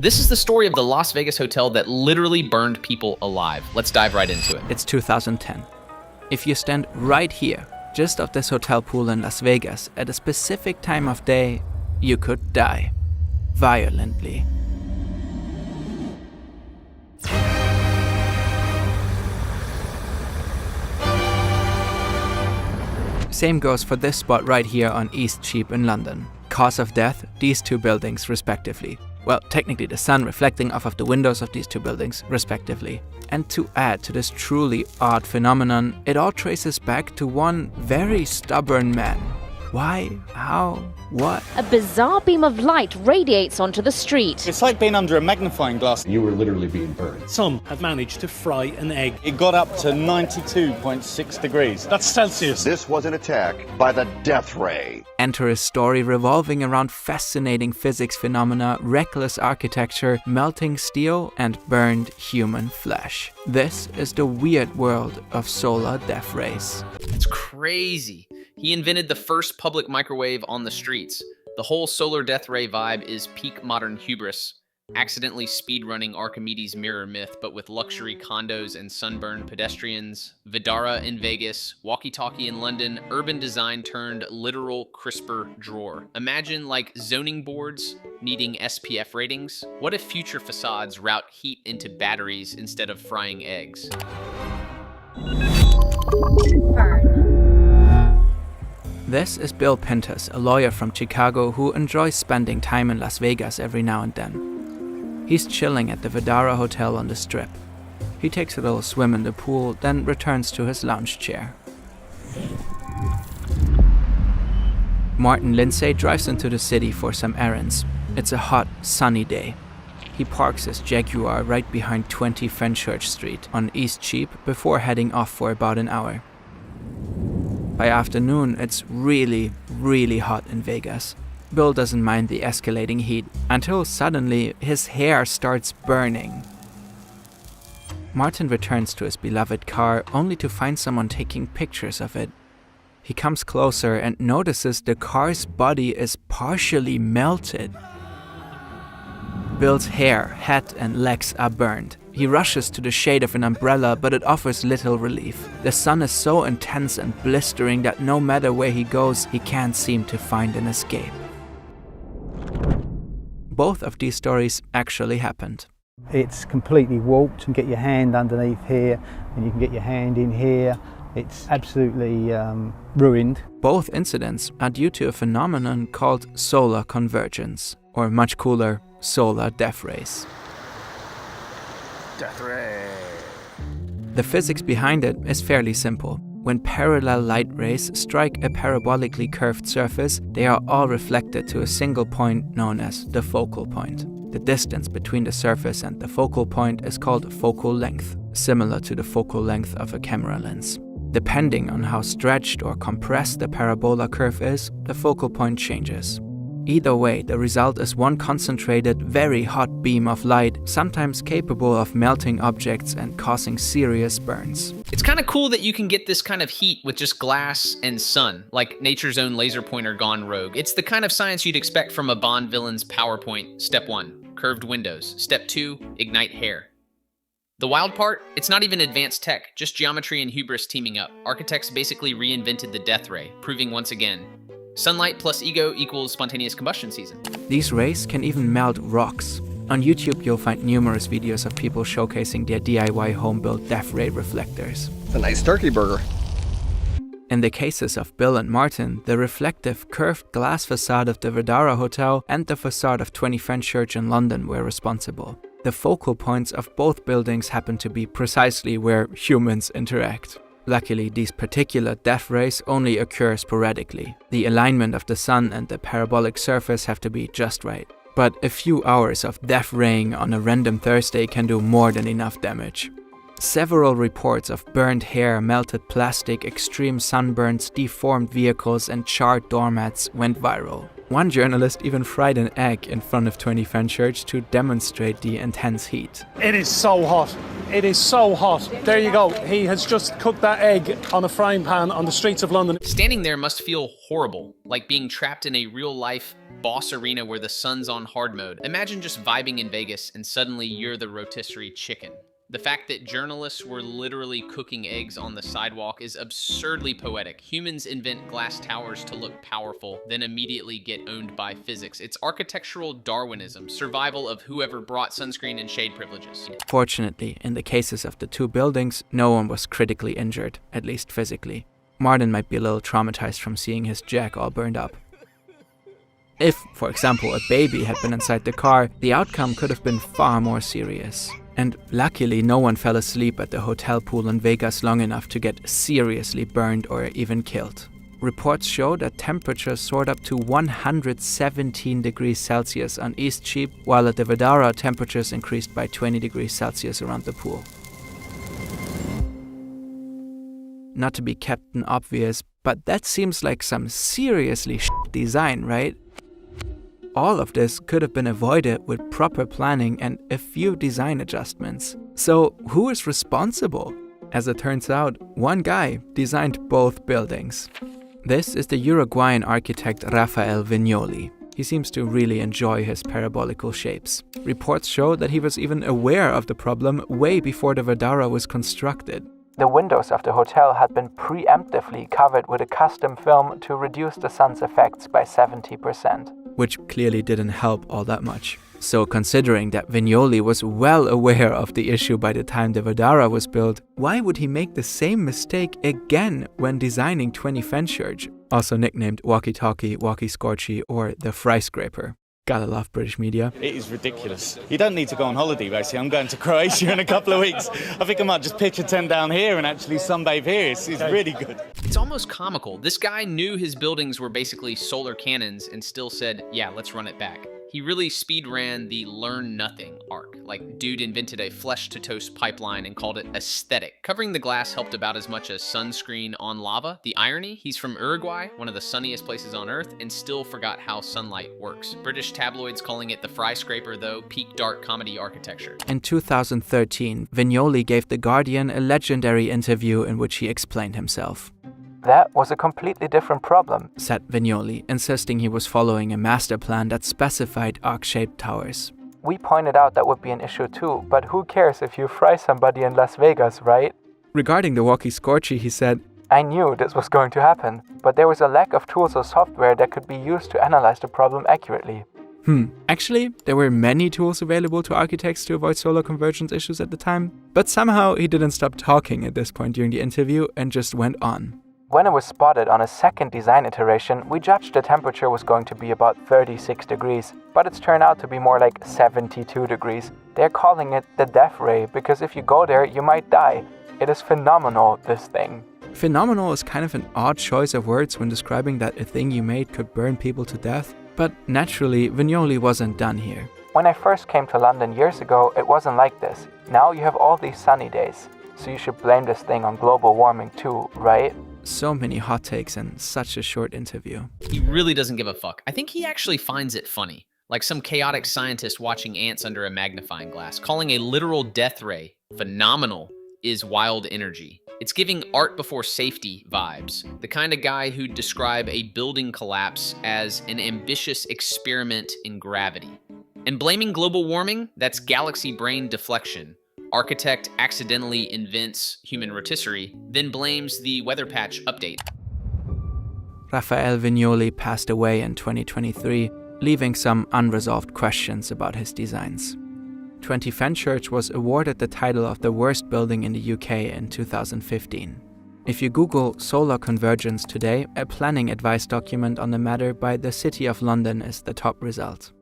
This is the story of the Las Vegas hotel that literally burned people alive. Let's dive right into it. It's 2010. If you stand right here, just off this hotel pool in Las Vegas, at a specific time of day, you could die. Violently. Same goes for this spot right here on East Cheap in London. Cause of death, these two buildings respectively. Well, technically the sun reflecting off of the windows of these two buildings, respectively. And to add to this truly odd phenomenon, it all traces back to one very stubborn man. Why? How? What? A bizarre beam of light radiates onto the street. It's like being under a magnifying glass. You were literally being burned. Some have managed to fry an egg. It got up to 92.6 degrees. That's Celsius. This was an attack by the death ray. Enter a story revolving around fascinating physics phenomena, reckless architecture, melting steel, and burned human flesh. This is the weird world of solar death rays. It's crazy. He invented the first public microwave on the streets. The whole solar death ray vibe is peak modern hubris, accidentally speedrunning Archimedes' mirror myth, but with luxury condos and sunburned pedestrians, Vidara in Vegas, walkie-talkie in London, urban design turned literal CRISPR drawer. Imagine like zoning boards needing SPF ratings. What if future facades route heat into batteries instead of frying eggs? This is Bill Pintus, a lawyer from Chicago who enjoys spending time in Las Vegas every now and then. He's chilling at the Vidara Hotel on the Strip. He takes a little swim in the pool, then returns to his lounge chair. Martin Lindsay drives into the city for some errands. It's a hot, sunny day. He parks his Jaguar right behind 20 Fenchurch Street on East Cheap before heading off for about an hour. By afternoon, it's really, really hot in Vegas. Bill doesn't mind the escalating heat until suddenly his hair starts burning. Martin returns to his beloved car only to find someone taking pictures of it. He comes closer and notices the car's body is partially melted. Bill's hair, hat, and legs are burned. He rushes to the shade of an umbrella, but it offers little relief. The sun is so intense and blistering that no matter where he goes, he can't seem to find an escape. Both of these stories actually happened. It's completely warped. You can get your hand underneath here, and you can get your hand in here. It's absolutely ruined. Both incidents are due to a phenomenon called solar convergence, or much cooler, solar death rays. Death ray. The physics behind it is fairly simple. When parallel light rays strike a parabolically curved surface, they are all reflected to a single point known as the focal point. The distance between the surface and the focal point is called focal length, similar to the focal length of a camera lens. Depending on how stretched or compressed the parabola curve is, the focal point changes. Either way, the result is one concentrated, very hot beam of light, sometimes capable of melting objects and causing serious burns. It's kind of cool that you can get this kind of heat with just glass and sun, like nature's own laser pointer gone rogue. It's the kind of science you'd expect from a Bond villain's PowerPoint. Step 1, curved windows. Step 2, ignite hair. The wild part? It's not even advanced tech, just geometry and hubris teaming up. Architects basically reinvented the death ray, proving once again, sunlight plus ego equals spontaneous combustion season. These rays can even melt rocks. On YouTube, you'll find numerous videos of people showcasing their DIY home-built death ray reflectors. It's a nice turkey burger. In the cases of Bill and Martin, the reflective curved glass facade of the Vidara Hotel and the facade of 20 Fenchurch in London were responsible. The focal points of both buildings happen to be precisely where humans interact. Luckily, these particular death rays only occur sporadically. The alignment of the sun and the parabolic surface have to be just right. But a few hours of death raying on a random Thursday can do more than enough damage. Several reports of burned hair, melted plastic, extreme sunburns, deformed vehicles, and charred doormats went viral. One journalist even fried an egg in front of 20 Fenchurch to demonstrate the intense heat. It is so hot. It is so hot. There you go. He has just cooked that egg on a frying pan on the streets of London. Standing there must feel horrible, like being trapped in a real-life boss arena where the sun's on hard mode. Imagine just vibing in Vegas and suddenly you're the rotisserie chicken. The fact that journalists were literally cooking eggs on the sidewalk is absurdly poetic. Humans invent glass towers to look powerful, then immediately get owned by physics. It's architectural Darwinism, survival of whoever brought sunscreen and shade privileges. Fortunately, in the cases of the two buildings, no one was critically injured, at least physically. Martin might be a little traumatized from seeing his jack all burned up. If, for example, a baby had been inside the car, the outcome could have been far more serious. And luckily, no one fell asleep at the hotel pool in Vegas long enough to get seriously burned or even killed. Reports show that temperatures soared up to 117 degrees Celsius on East Sheep, while at the Vdara, temperatures increased by 20 degrees Celsius around the pool. Not to be Captain Obvious, but that seems like some seriously shit design, right? All of this could have been avoided with proper planning and a few design adjustments. So who is responsible? As it turns out, one guy designed both buildings. This is the Uruguayan architect Rafael Vignoli. He seems to really enjoy his parabolical shapes. Reports show that he was even aware of the problem way before the Vdara was constructed. The windows of the hotel had been preemptively covered with a custom film to reduce the sun's effects by 70%. Which clearly didn't help all that much. So considering that Vignoli was well aware of the issue by the time the Vdara was built, why would he make the same mistake again when designing 20 Fenchurch, also nicknamed Walkie Talkie, Walkie Scorchy, or the Fry Scraper? Gotta love British media. It is ridiculous. You don't need to go on holiday, basically. I'm going to Croatia in a couple of weeks. I think I might just pitch a tent down here and actually sunbathe here. It's really good. It's almost comical. This guy knew his buildings were basically solar cannons and still said, yeah, let's run it back. He really speed ran the learn nothing arc. Like, dude invented a flesh-to-toast pipeline and called it aesthetic. Covering the glass helped about as much as sunscreen on lava. The irony, he's from Uruguay, one of the sunniest places on Earth, and still forgot how sunlight works. British tabloids calling it the Fry Scraper, though, peak dark comedy architecture. In 2013, Vignoli gave The Guardian a legendary interview in which he explained himself. That was a completely different problem, said Vignoli, insisting he was following a master plan that specified arc-shaped towers. We pointed out that would be an issue too, but who cares if you fry somebody in Las Vegas, right? Regarding the Walkie Scorchy, he said, I knew this was going to happen, but there was a lack of tools or software that could be used to analyze the problem accurately. Actually, there were many tools available to architects to avoid solar convergence issues at the time, but somehow he didn't stop talking at this point during the interview and just went on. When it was spotted on a second design iteration, we judged the temperature was going to be about 36 degrees, but it's turned out to be more like 72 degrees. They're calling it the death ray because if you go there, you might die. It is phenomenal, this thing. Phenomenal is kind of an odd choice of words when describing that a thing you made could burn people to death, but naturally, Vignoli wasn't done here. When I first came to London years ago, it wasn't like this. Now you have all these sunny days, so you should blame this thing on global warming too, right? So many hot takes in such a short interview. He really doesn't give a fuck. I think he actually finds it funny. Like some chaotic scientist watching ants under a magnifying glass. Calling a literal death ray phenomenal is wild energy. It's giving art before safety vibes. The kind of guy who'd describe a building collapse as an ambitious experiment in gravity. And blaming global warming, that's galaxy brain deflection. Architect accidentally invents human rotisserie, then blames the weather patch update. Rafael Vignoli passed away in 2023, leaving some unresolved questions about his designs. 20 Fenchurch was awarded the title of the worst building in the UK in 2015. If you Google solar convergence today, a planning advice document on the matter by the City of London is the top result.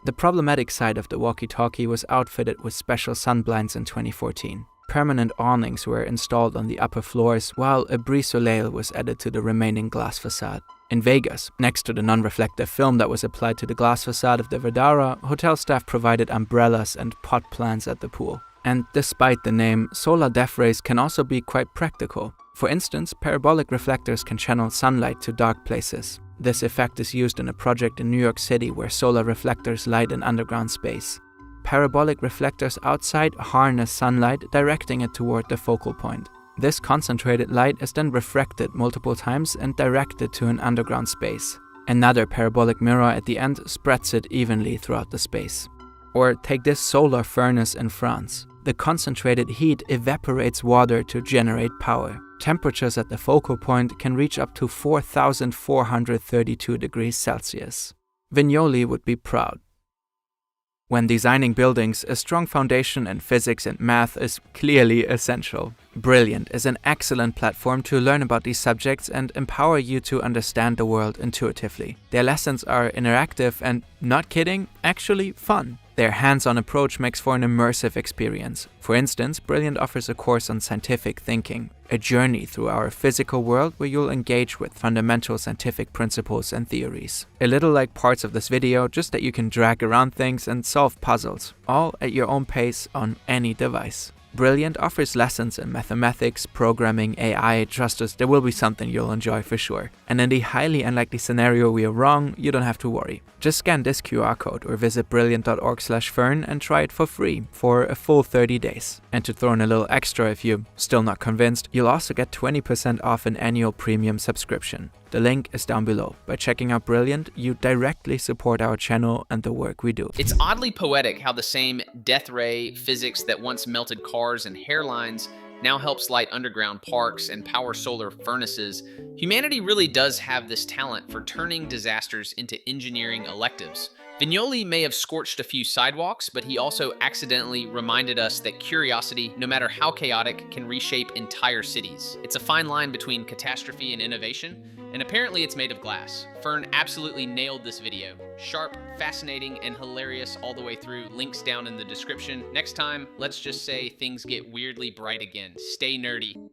The problematic side of the walkie-talkie was outfitted with special sunblinds in 2014. Permanent awnings were installed on the upper floors, while a brise-soleil was added to the remaining glass facade. In Vegas, next to the non-reflective film that was applied to the glass facade of the Vdara, hotel staff provided umbrellas and pot plants at the pool. And despite the name, solar death rays can also be quite practical. For instance, parabolic reflectors can channel sunlight to dark places. This effect is used in a project in New York City where solar reflectors light an underground space. Parabolic reflectors outside harness sunlight, directing it toward the focal point. This concentrated light is then refracted multiple times and directed to an underground space. Another parabolic mirror at the end spreads it evenly throughout the space. Or take this solar furnace in France. The concentrated heat evaporates water to generate power. Temperatures at the focal point can reach up to 4,432 degrees Celsius. Vignoli would be proud. When designing buildings, a strong foundation in physics and math is clearly essential. Brilliant is an excellent platform to learn about these subjects and empower you to understand the world intuitively. Their lessons are interactive and, not kidding, actually fun. Their hands-on approach makes for an immersive experience. For instance, Brilliant offers a course on scientific thinking, a journey through our physical world where you'll engage with fundamental scientific principles and theories. A little like parts of this video, just that you can drag around things and solve puzzles, all at your own pace on any device. Brilliant offers lessons in mathematics, programming, AI. Trust us, there will be something you'll enjoy for sure. And in the highly unlikely scenario we are wrong, you don't have to worry. Just scan this QR code or visit brilliant.org/fern and try it for free for a full 30 days. And to throw in a little extra if you're still not convinced, you'll also get 20% off an annual premium subscription. The link is down below. By checking out Brilliant, you directly support our channel and the work we do. It's oddly poetic how the same death ray physics that once melted cars and hairlines now helps light underground parks and power solar furnaces. Humanity really does have this talent for turning disasters into engineering electives. Vignoli may have scorched a few sidewalks, but he also accidentally reminded us that curiosity, no matter how chaotic, can reshape entire cities. It's a fine line between catastrophe and innovation, and apparently it's made of glass. Fern absolutely nailed this video. Sharp, fascinating, and hilarious all the way through. Links down in the description. Next time, let's just say things get weirdly bright again. Stay nerdy.